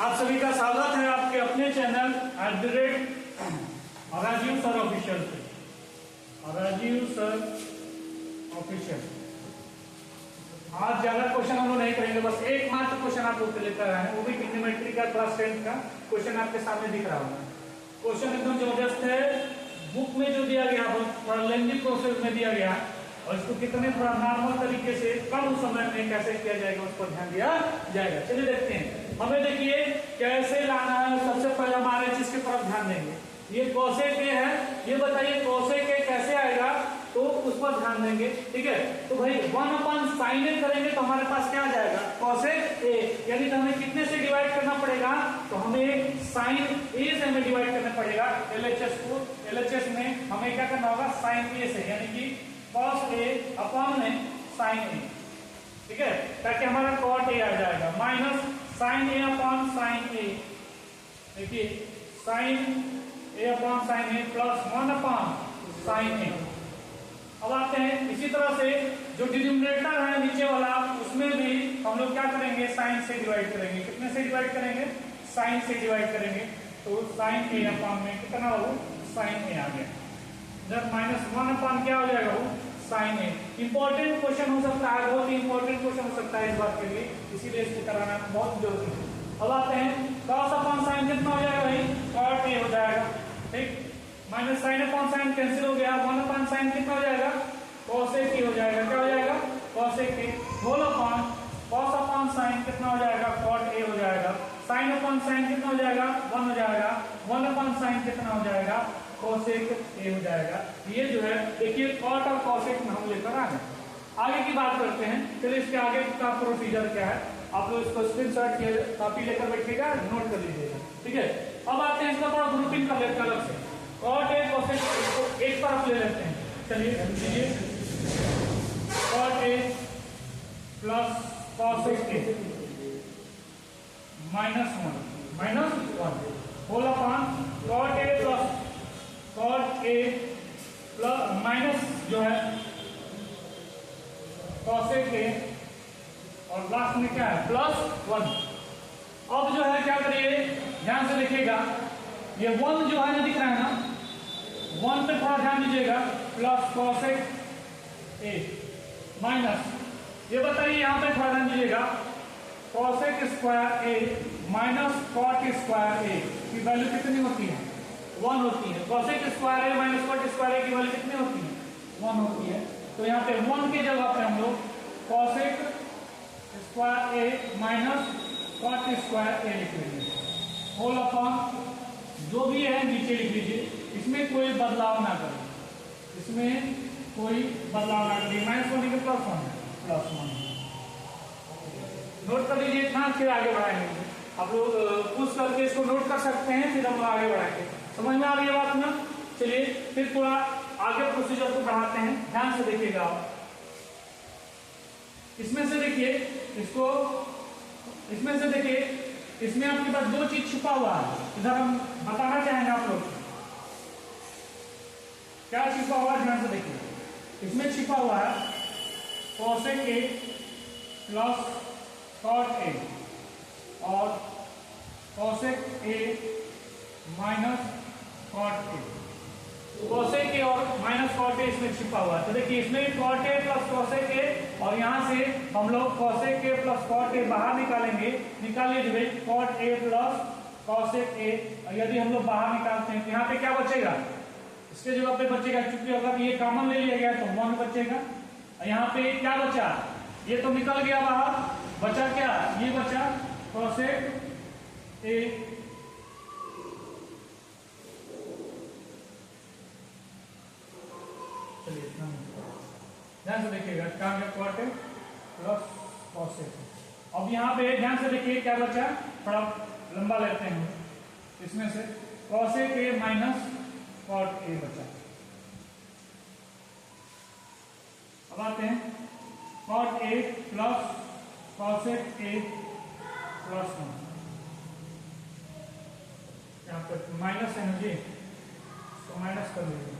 आप सभी का स्वागत है आपके अपने चैनल राजीव सर ऑफिशियल पे। Rajiv sir official. आज ज्यादा क्वेश्चन हम लोग नहीं करेंगे, बस एक मात्र क्वेश्चन आप लोग लेकर आए हैं, वो भी ट्रिग्नोमेट्री का क्लास 10 का क्वेश्चन आपके सामने दिख रहा होगा। क्वेश्चन एकदम जबरदस्त है, बुक में जो दिया गया थोड़ा लेंथी प्रोसेस में दिया गया और इसको कितने थोड़ा नॉर्मल तरीके से कम समय में कैसे किया जाएगा उस पर ध्यान दिया जाएगा। चलिए देखते हैं। हमें देखिए कैसे लाना है। सबसे पहले हमारे चीज की तरफ ध्यान देंगे। ये कोसेक ए है, ये बताइए कोसेक ए कैसे आएगा, तो उस पर ध्यान देंगे। ठीक है, तो भाई 1/sin ए करेंगे तो हमारे पास क्या आ जाएगा, कोसेक ए। यानी कि हमें कितने से डिवाइड करना पड़ेगा, तो हमें साइन ए से हमें डिवाइड करना पड़ेगा एलएचएस को। एलएचएस में हमें क्या करना होगा, साइन ए से, यानी कि cos ए अपॉन में साइन ए। ठीक है, ताकि हमारा cot ए आ जाएगा माइनस साइन ए अपॉन साइन ए। देखिए साइन ए अपॉन साइन ए प्लस 1 अपॉन साइन ए। अब आते हैं इसी तरह से जो डिनोमिनेटर है नीचे वाला, उसमें भी हम लोग क्या करेंगे, साइन से डिवाइड करेंगे। कितने से डिवाइड करेंगे, साइन से डिवाइड करेंगे। तो साइन ए अपॉन में कितना हो, साइन ए आ गया। जब माइनस 1 अपॉन क्या हो जाएगा, वो साइन ए। इंपॉर्टेंट क्वेश्चन हो सकता है, बहुत ही इंपॉर्टेंट क्वेश्चन हो सकता है इस बात के लिए, इसीलिए इसको कराना बहुत जरूरी है। अब आते हैं cos अपॉन साइन कितना हो जाएगा भाई, cot ए हो जाएगा। ठीक, minus sine upon sine cancel हो गया, 1 अपॉन साइन कितना हो जाएगा, cosec ए हो जाएगा। क्या हो जाएगा, cosec A whole upon cos upon sine कितना हो जाएगा, cot ए हो जाएगा। साइन अपॉन साइन कितना हो जाएगा, 1 हो जाएगा। 1 अपॉन साइन कितना हो जाएगा, cosec ए हो जाएगा। ये जो है देखिए cot और cosec में हम लेकर आ गए। आगे की बात करते हैं। चलिए इसके आगे का प्रोसीजर क्या है, आप लोग इसको स्क्रीनशॉट कॉपी लेकर बैठिएगा, नोट कर लीजिएगा। ठीक है, अब आते हैं इसका थोड़ा ग्रुपिंग कर लेते हैं अलग से। cot ए cosec को एक तरफ ले लेते हैं। चलिए लीजिए, cot ए प्लस cosec ए माइनस 1 होल अपॉन cot ए प्लस cot ए प्लस माइनस जो है cosec ए और लास्ट में क्या है, प्लस 1। अब जो है क्या करिए, ध्यान से देखिएगा, ये 1 जो है ना दिख रहा है ना, 1 पे थोड़ा ध्यान दीजिएगा, प्लस cosec ए माइनस, ये बताइए यहाँ पे थोड़ा ध्यान दीजिएगा, cosec स्क्वायर ए माइनस cot स्क्वायर ए की वैल्यू कितनी होती है, 1 होती है। cosec स्क्वायर ए माइनस cot स्क्वायर ए की वैल्यू कितनी होती है, 1 होती है। तो यहाँ पे 1 की जगह पे हम लोग cosec स्क्वायर ए माइनस cot स्क्वायर ए लिख लेंगे, होल अपॉन जो भी है नीचे लिख लीजिए। इसमें कोई बदलाव ना करें, इसमें कोई बदलाव ना करिए। माइनस 1 के प्लस 1 नोट कर लीजिए, इतना फिर आगे बढ़ाएंगे। आप लोग पुश करके इसको नोट कर सकते हैं, फिर हम आगे बढ़ाएंगे। समझ में आ रही है बात ना। चलिए फिर थोड़ा आगे प्रोसीजर को बढ़ाते हैं, ध्यान से देखिएगा आप। इसमें से देखिए इसको, इसमें से देखिए, इसमें आपके पास 2 चीज छुपा हुआ है। इधर हम बताना चाहेंगे आप लोग क्या छिपा हुआ है, ध्यान से देखिए। इसमें छिपा हुआ है cosec ए प्लस cot ए और cosec ए माइनस cot ए। cosec ए और माइनस cot ए इसमें छिपा हुआ है। तो देखिए इसमें cot ए प्लस cosec ए, और यहाँ से हम लोग cosec ए प्लस cot ए बाहर निकालेंगे। निकालिए जो भाई cot ए प्लस cosec ए, और यदि हम लोग बाहर निकालते हैं तो यहाँ पे क्या बचेगा, इसके जगह पे बचेगा, क्योंकि अगर ये कॉमन ले लिया गया तो 1 बचेगा। और यहाँ पे क्या बचा, ये तो निकल गया बाहर, बचा क्या, ये बचा cosec ए ध्यान से देखिएगा, क्या गया, cot ए प्लस cosec। अब यहाँ पे ध्यान से देखिए क्या बचा, थोड़ा लंबा लेते हैं। इसमें से cosec ए माइनस cot ए बचा। अब आते हैं cot ए प्लस cosec ए प्लस 1। यहाँ पे माइनस है ना जी, तो माइनस कर लीजिए।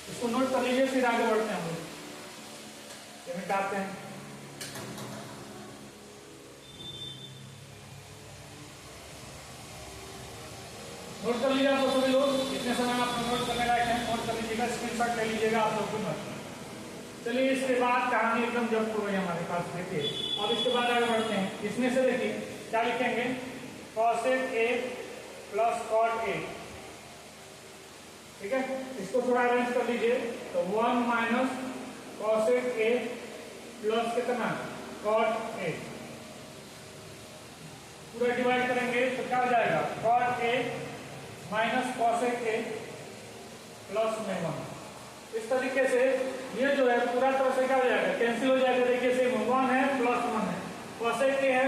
इसको नोट कर लीजिए, फिर आगे बढ़ते हैं हम लोग। दिखाते हैं। नोट कर लीजिए आप सभी लोग, इतने समय आप नोट करने लायक हैं, नोट कर लीजिएगा, स्क्रीनशॉट ले लीजिएगा आप लोग भी मत। चलिए इसके बाद कहानी एकदम जब हो गई हमारे पास, देखिए अब इसके बाद आगे बढ़ते हैं। इसमें से देखिए क्या लिखेंगे, cosec a plus cot a, ठीक है। इसको थोड़ा अरेंज कर लीजिए, तो 1 माइनस cosec a प्लस कितना cot a, पूरा डिवाइड करेंगे तो क्या हो जाएगा, cot a minus cosec a plus में 1। इस तरीके से ये जो है पूरा तरह से क्या हो जाएगा, कैंसिल हो जाएगा। देखिए सेम 1 है प्लस 1 है, cosec a है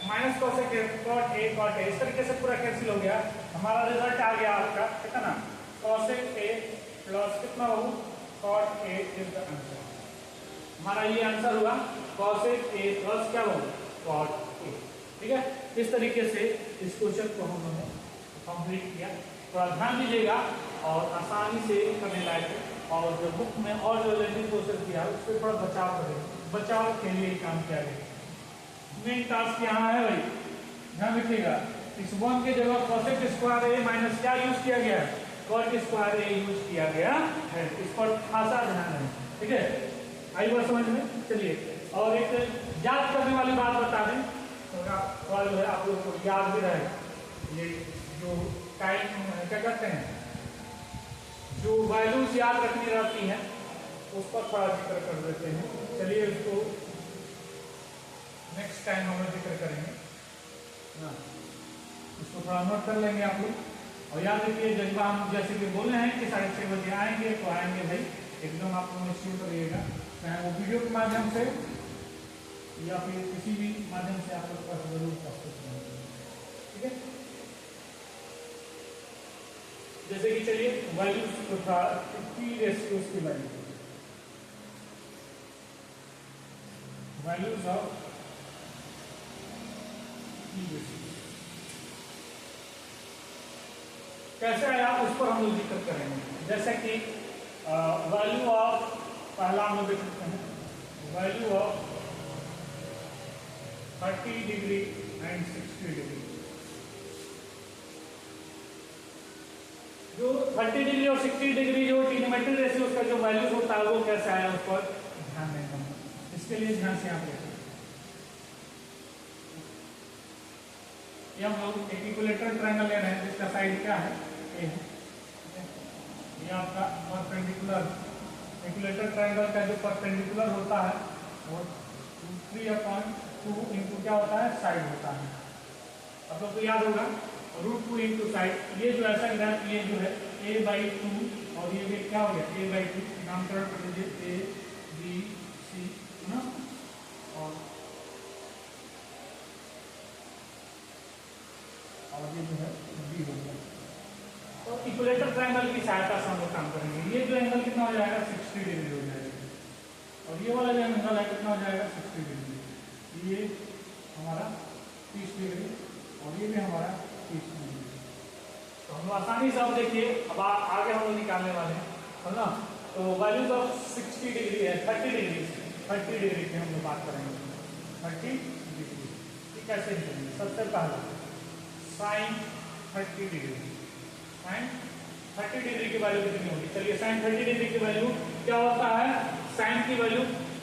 minus cosec a, cot a, इस तरीके से पूरा कैंसिल हो गया। हमारा रिजल्ट आ गया आपका कितना, cosec a प्लस कितना हो, cot a is the answer. हमारा ये आंसर हुआ cosec a प्लस क्या हो, cot a, ठीक है। इस तरीके से इस क्वेश्चन को हम लोगों ने कंप्लीट किया। थोड़ा ध्यान दीजिएगा और आसानी से करने लायक है, और जो बुक में और जो लर्निंग प्रोसेस दिया है उससे थोड़ा बचाव करें, बचाव के लिए काम किया गया। मेन टास्क यहाँ है भाई, ध्यान रखिएगा, इस 1 के जगह cosec स्क्वायर a माइनस क्या यूज किया गया है, cot स्क्वायर a यूज किया गया है। इस पर खासा ध्यान है, ठीक है। आई बात समझ में। चलिए और एक याद करने वाली बात बता दें, तो जो है आप लोगों को याद भी रहेगा। ये जो टाइम क्या कहते हैं, जो वैल्यूज याद रखनी रहती हैं उस पर थोड़ा जिक्र कर देते हैं। चलिए उसको नेक्स्ट टाइम हम लोग जिक्र करेंगे, इसको थोड़ा नोट कर लेंगे आप लोग। और याद रखिए जब हम जैसे कि बोले हैं कि 6:30 बजे आएंगे, तो आएंगे भाई एकदम आप लोग निश्चित करिएगा, चाहे वो वीडियो के माध्यम से या फिर किसी भी माध्यम से आप लोग का जरूर प्रस्तुत करेंगे, ठीक है। जैसे कि चलिए वैल्यूज को था p रेशियोज की वैल्यूज ऑफ p रेशियो कैसे आया उस पर हम लोग जिक्र करेंगे। जैसे कि वैल्यू ऑफ, पहला हम लोग देख सकते हैं, value of 30 degree and 60 degree. जो 30 डिग्री और 60 डिग्री जो ट्रिग्नोमेट्रिक रेशियो का जो वैल्यूज होता है वो कैसे आया उस पर ध्यान देना। इसके लिए ध्यान से आप देखें, ये हम लोग एक इक्विलेटरल ट्रायंगल ले रहे हैं जिसका साइड क्या है, ए है। ये आपका परपेंडिकुलर इक्विलेटरल ट्रायंगल का जो परपेंडिकुलर होता है वो 3/2 इंटू क्या होता है, साइड होता है। आप लोग को याद होगा √2 इंटू साइड। ये जो ऐसा ग्राफ, ये जो है a/2 और ये भी क्या हो गया a/2, नामकरण कर लीजिए a b c, है ना, और ये जो है b हो गया। तो इक्विलेटरल ट्रायंगल की सहायता से हम लोग काम करेंगे। ये जो एंगल कितना हो जाएगा, 60 डिग्री हो जाएगा, और ये वाला जो एंगल है कितना हो जाएगा, 60 डिग्री। ये हमारा 30 डिग्री और ये भी हमारा 30 डिग्री। तो हम लोग आसानी से, अब देखिए अब आगे हम लोग निकालने वाले हैं, है ना। तो वैल्यूज ऑफ 60 डिग्री है, 30 डिग्री की हम लोग बात करेंगे। 30 डिग्री कैसे निकलेंगे, सबसे पहला साइन 30 डिग्री, साइन 30 डिग्री की वैल्यू कितनी होगी। चलिए साइन 30 डिग्री की वैल्यू क्या होता है, साइन की वैल्यू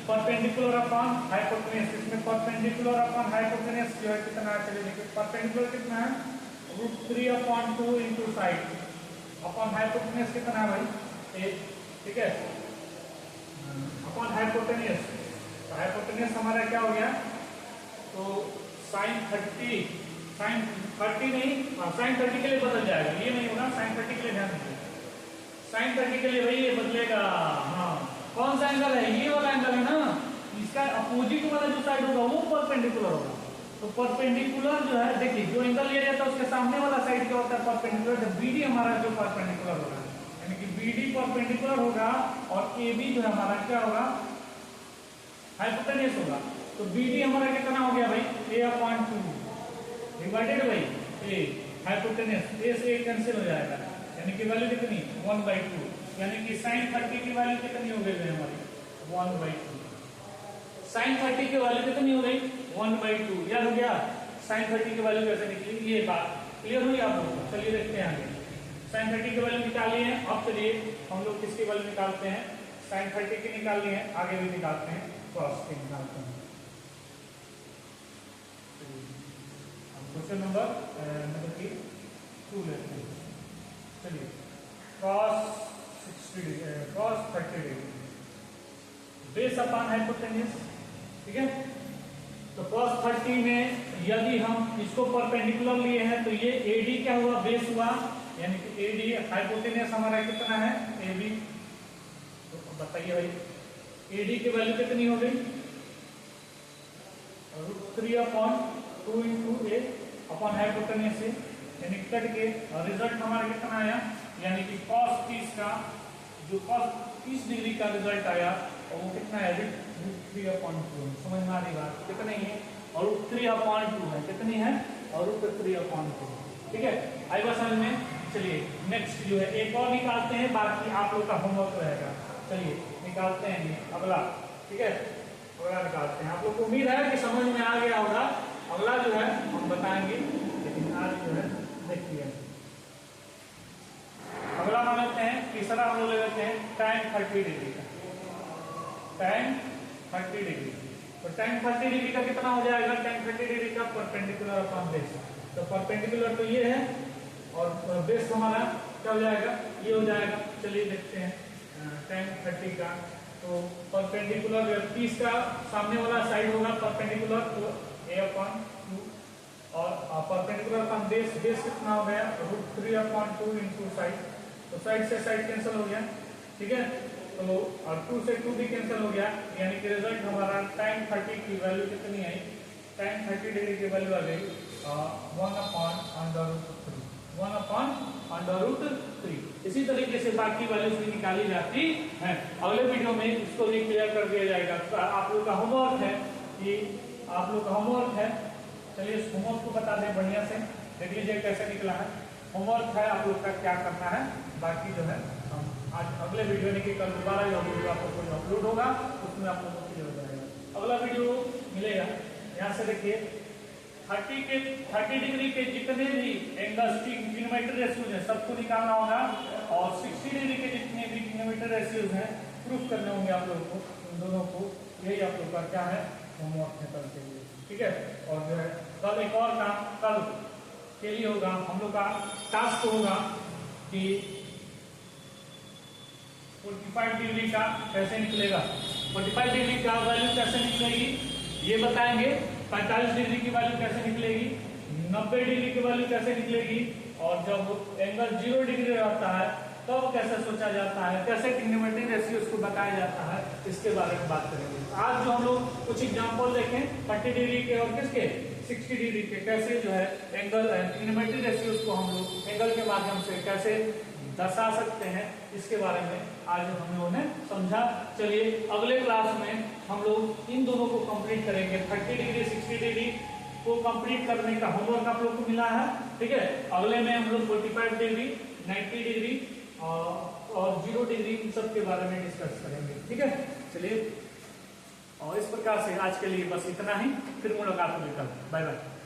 परपेंडिकुलर अपॉन हाइपोटेन्यूज। इसमें परपेंडिकुलर अपॉन हाइपोटेन्यूज जो है कितना है, चलिए देखिए परपेंडिकुलर कितना है, √3/2 इंटू साइड अपॉन हाइपोटेन्यूज कितना है भाई 1, ठीक है, अपॉन हाइपोटेन्यूज। तो हाइपोटेन्यूज हमारा क्या हो गया, तो साइन 30 नहीं, साइन 30 के लिए बदल जाएगा, ये नहीं होगा, साइन 30 के लिए ध्यान दीजिए, साइन 30 के लिए भाई ये बदलेगा। हाँ कौन सा एंगल है, ये वाला एंगल है ना, इसका अपोजिट वाला जो साइड होगा वो परपेंडिकुलर होगा। तो परपेंडिकुलर जो है, देखिए जो एंगल लिया जाता है उसके सामने वाला साइड क्या होता है, परपेंडिकुलर। जब BD हमारा जो परपेंडिकुलर होगा, यानी कि BD परपेंडिकुलर होगा और AB जो है हमारा क्या होगा, हाइपोटेन्यूज होगा। तो BD हमारा कितना हो गया भाई, a/2 divided by a, hypotenuse a से a कैंसिल हो जाएगा, यानी कि वैल्यू कितनी 1/2, यानी कि साइन 30 की वैल्यू कितनी हो गई है हमारी 1/2। साइन 30 की वैल्यू कितनी हो गई 1/2 याद हो गया। साइन 30 की वैल्यू कैसे निकली ये बात क्लियर हुई आप लोगों को। चलिए देखते हैं आगे। साइन 30 की वैल्यू निकाली है। अब चलिए हम लोग किसकी वैल्यू निकालते हैं, साइन 30 की निकालनी है, आगे भी निकालते हैं, कॉस की निकालते हैं। क्वेश्चन नंबर मतलब कि 2 लेते हैं। चलिए cos 30 degree base upon hypotenuse, ठीक है। तो cos 30 में यदि हम इसको परपेंडिकुलर लिए हैं तो ये AD क्या हुआ, बेस हुआ, यानी कि AD हाइपोटेन्यूज हमारा कितना है AB। तो बताइए भाई AD की वैल्यू कितनी हो गई, √3/2 इंटू A अपॉन हाइपोटेन्यूज से, यानी कट के रिजल्ट हमारा कितना आया, यानी कि cos 30 का जो cos 30 डिग्री का रिजल्ट आया और वो कितना है √3/2। समझ में आ रही बात, कितनी है और √3/2 है, कितनी है और √3/2, ठीक है। आई बात समझ में। चलिए नेक्स्ट जो है एक और निकालते हैं, बाकी आप लोग का होमवर्क रहेगा। चलिए निकालते हैं ये अगला, ठीक है, अगला निकालते हैं। आप लोग को उम्मीद है कि समझ में आ गया होगा। अगला जो है हम बताएंगे, लेकिन आज जो है देखिए अगला मान लेते हैं, तीसरा हम लोग ले लेते हैं tan 30 डिग्री का। tan 30 डिग्री, तो tan 30 डिग्री का कितना हो जाएगा, tan 30 डिग्री का परपेंडिकुलर अपॉन बेस। तो परपेंडिकुलर तो ये है और बेस हमारा क्या हो जाएगा, ये हो जाएगा। चलिए देखते हैं tan 30 का। तो परपेंडिकुलर 30 का सामने वाला साइड होगा परपेंडिकुलर, तो A/2 और परपेंडिकुलर अपॉन बेस, बेस कितना हो गया √3/2 इंटू साइड। तो साइड से साइड कैंसिल हो गया, ठीक है। तो और 2 से 2 भी कैंसिल हो गया, यानी कि रिजल्ट हमारा tan 30 की वैल्यू कितनी आई, tan 30 डिग्री की वैल्यू आ गई 1/√3। इसी तरीके से बाकी वैल्यूज भी निकाली जाती है। अगले वीडियो में इसको भी क्लियर कर दिया जाएगा। तो आप लोग का होमवर्क है कि आप लोग का होमवर्क है, चलिए इस होमवर्क को बता दें बढ़िया से, देख लीजिए कैसे निकला है। होमवर्क है आप लोग का क्या करना है, बाकी जो है हम आज अगले वीडियो यानी कि कल दोबारा जो वीडियो आप लोग को अपलोड होगा उसमें आप लोगों को क्लियर हो जाएगा। अगला वीडियो मिलेगा, यहाँ से देखिए 30 डिग्री के जितने भी एंगल्स ट्रिग्नोमेट्री रेशियोज है सबको निकालना होगा, और 60 डिग्री के जितने भी ट्रिग्नोमेट्री रेशियोज हैं प्रूफ करने होंगे आप लोगों को, उन दोनों को। यही आप लोग का क्या है होमवर्क है कल के लिए, ठीक है। और जो है कल एक और काम कल के लिए होगा, हम लोग का टास्क होगा कि 45 डिग्री का कैसे निकलेगा, 45 डिग्री का वैल्यू कैसे निकलेगी ये बताएंगे, 45 डिग्री की वैल्यू कैसे निकलेगी, 90 डिग्री की वैल्यू कैसे निकलेगी, और जब एंगल 0 डिग्री रहता है तब कैसे सोचा जाता है, कैसे ट्रिग्नोमेट्री रेशियो उसको बताया जाता है, इसके बारे में बात करेंगे। आज जो हम लोग कुछ एग्जांपल देखें 30 डिग्री के और किसके 60 डिग्री के, कैसे जो है एंगल ट्रिग्नोमेट्री रेशियोज को हम लोग एंगल के माध्यम से कैसे दर्शा सकते हैं, इसके बारे में आज हम लोगों ने समझा। चलिए अगले क्लास में हम लोग इन दोनों को कंप्लीट करेंगे। 30 डिग्री 60 डिग्री को कंप्लीट करने का होमवर्क आप लोग को मिला है, ठीक है। अगले में हम लोग 45 डिग्री 90 डिग्री और 0 डिग्री इन सब के बारे में डिस्कस करेंगे, ठीक है। चलिए और इस प्रकार से आज के लिए बस इतना ही, फिर मुलाकात होगी कल, बाय बाय।